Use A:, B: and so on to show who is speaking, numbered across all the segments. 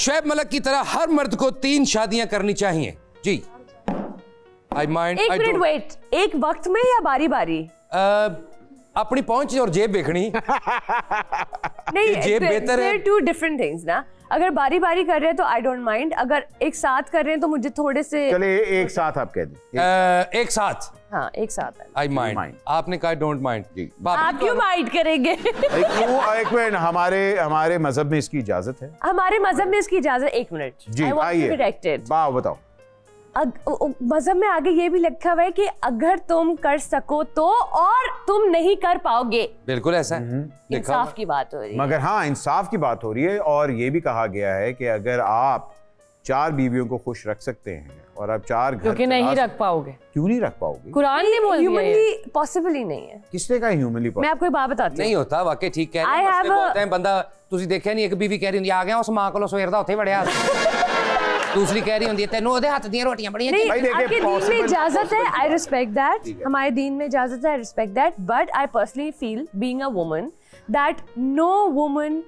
A: शुएब मलिक की तरह हर मर्द को 3 शादियां करनी चाहिए। जी आई माइंड।
B: एक मिनट वेट, एक वक्त में या बारी बारी?
A: अपनी पहुंच और जेब देखनी।
B: नहीं,
A: जेब बेहतर है।
B: टू डिफरेंट थिंग्स ना। अगर बारी बारी कर रहे हैं तो आई डोंट माइंड, अगर एक साथ कर रहे हैं तो मुझे थोड़े से।
C: चले एक साथ आप कह दें।
A: एक साथ।
B: हाँ एक साथ है।
A: आई माइंड। आपने कहा डोंट माइंड।
C: जी।
B: आप क्यों माइंड करेंगे?
C: एक मिनट, हमारे मजहब में इसकी इजाजत है?
B: हमारे मजहब में इसकी इजाजत। एक मिनट
C: जी आइए, बताओ।
B: मजहब में आगे ये भी लिखा हुआ है कि अगर तुम कर सको तो, और तुम नहीं कर पाओगे।
A: बिल्कुल ऐसा है,
B: इंसाफ की बात हो रही है।
C: मगर हाँ, इंसाफ की बात हो रही है। और ये भी कहा गया है कि अगर आप 4 बीवियों को खुश रख सकते हैं और आप 4 घर
D: क्योंकि नहीं रख पाओगे।
C: क्यों नहीं रख पाओगे?
D: कुरान ने बोल दिया
B: ह्यूमनली पॉसिबल ही नहीं है।
C: किसने कहा ह्यूमनली
B: मैं आपको एक बात बताती हूँ।
A: नहीं होता, वाकई ठीक कह रहे हैं। बोलते हैं बंदा, ਤੁਸੀਂ देखिया नहीं, एक बीवी कह रही होंगी आ गया उस मां को सवेर दा उत्थे वड़िया, दूसरी कह रही होंगी तेनू ओदे हाथ दी रोटियां बड़ियां।
B: नहीं, आपके दीन में इजाजत है, आई रिस्पेक्ट दैट। हमारे दीन में इजाजत है, I respect that. But I personally feel, being a woman, that no woman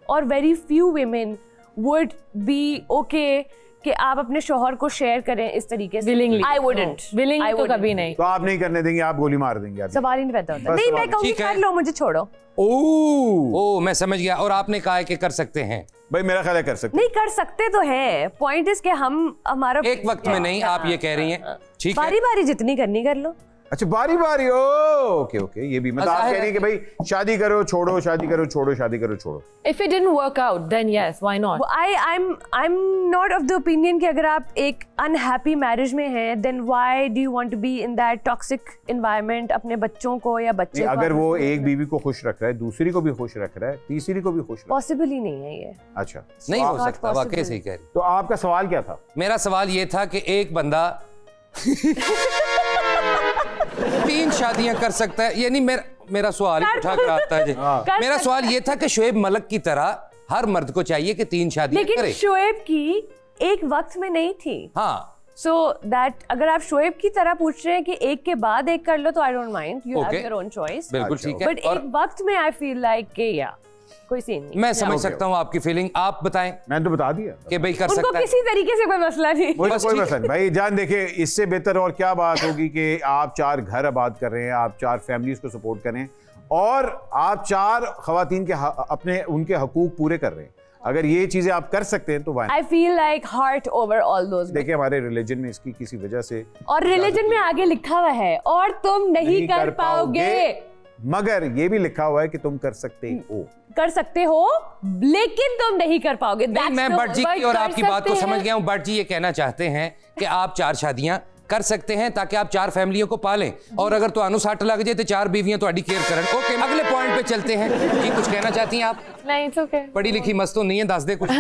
B: और very few women would be okay कि आप अपने शौहर को शेयर करें इस तरीके से।
D: Willingly
B: I wouldn't.
D: विलिंगली तो कभी नहीं।
C: तो आप नहीं करने देंगे, आप गोली मार देंगे आप?
B: सवाल ही नहीं पैदा होता।
C: बस
B: नहीं,
C: सवाल
B: मैं कहूँगी
A: ठीक है।
B: कर लो, मुझे छोड़ो।
A: ओ मैं समझ गया। और आपने कहा है कि कर सकते हैं।
C: भाई मेरा ख्याल है कर सकते।
B: नहीं, कर सकते तो है। पॉइंट इज कि हम हमारा
A: एक वक्त में नहीं, आप ये कह रही हैं। ठीक है,
B: बारी बारी जितनी करनी कर लो।
C: अच्छा बारी बारी। ओके ओके, ये भी मतलब आप कह रही हैं कि भाई शादी करो छोड़ो, शादी करो छोड़ो, शादी करो छोड़ो।
D: If it didn't work out, then yes, why not?
B: I'm not of the opinion कि अगर आप एक अनहैप्पी मैरिज में हैं, then why do you want to be in that toxic environment अपने बच्चों को या बच्चे को?
C: अगर वो एक बीवी को खुश रख रहा है, दूसरी को भी खुश रख रहा है, तीसरी को भी खुश रख रहा है,
B: पॉसिबल ही नहीं है ये।
C: अच्छा
A: नहीं हो
B: not
A: सकता,
B: possible.
A: वाकई सही कह रही।
C: तो आपका सवाल क्या था?
A: मेरा सवाल ये था कि एक बंदा 3 शादियां कर सकता है, यानी मेरा सवाल ही उठा कर आता है जी। मेरा सवाल ये था कि शुएब मलिक की तरह हर मर्द को चाहिए कि 3 शादियां करे।
B: लेकिन शुएब की एक वक्त में नहीं थी।
A: हाँ,
B: सो दैट अगर आप शुएब की तरह पूछ रहे हैं कि एक के बाद एक कर लो तो I don't mind, you have your own choice.
A: बिल्कुल
C: अच्छा,
A: ठीक है।
B: बट एक वक्त में आई फील लाइक कि या कोई सीन नहीं।
A: मैं समझ सकता हूँ आपकी फीलिंग। आप बताएं
C: मैंने तो बता दिया
A: कि भाई कर
B: उनको
A: सकता है।
B: किसी तरीके से कोई मसला नहीं।
C: मुझे
A: बस
C: कोई
A: ठीक
C: मसला नहीं भाई जान। देखिए इससे बेहतर और क्या बात होगी कि आप 4 घर आबाद कर रहे हैं, आप 4 फैमिलीज को सपोर्ट करें और आप 4 खवातीन के अपने उनके हकूक पूरे कर रहे हैं। अगर ये चीजें आप कर सकते हैं तो वाह।
B: I feel like heart over all those.
C: देखिए हमारे रिलीजन में इसकी किसी वजह से,
B: और रिलीजन में आगे लिखा हुआ है और तुम नहीं कर पाओगे,
C: मगर ये भी लिखा हुआ है कि तुम कर सकते हो।
B: कर सकते हो लेकिन तुम नहीं कर पाओगे।
A: नहीं, मैं भट्ट जी की और आपकी बात को समझ गया हूँ। भट्ट जी ये कहना चाहते हैं कि आप 4 शादियां कर सकते हैं ताकि आप 4 फैमिलियों को पालें, और अगर तो सट लग जाए तो 4 बीवियां तो केयर करन। ओके, अगले पॉइंट पे चलते हैं। जी कुछ कहना चाहती हैं आप?
D: नहीं, it's okay.
A: पढ़ी लिखी मस्त तो नहीं है, दस दे कुछ।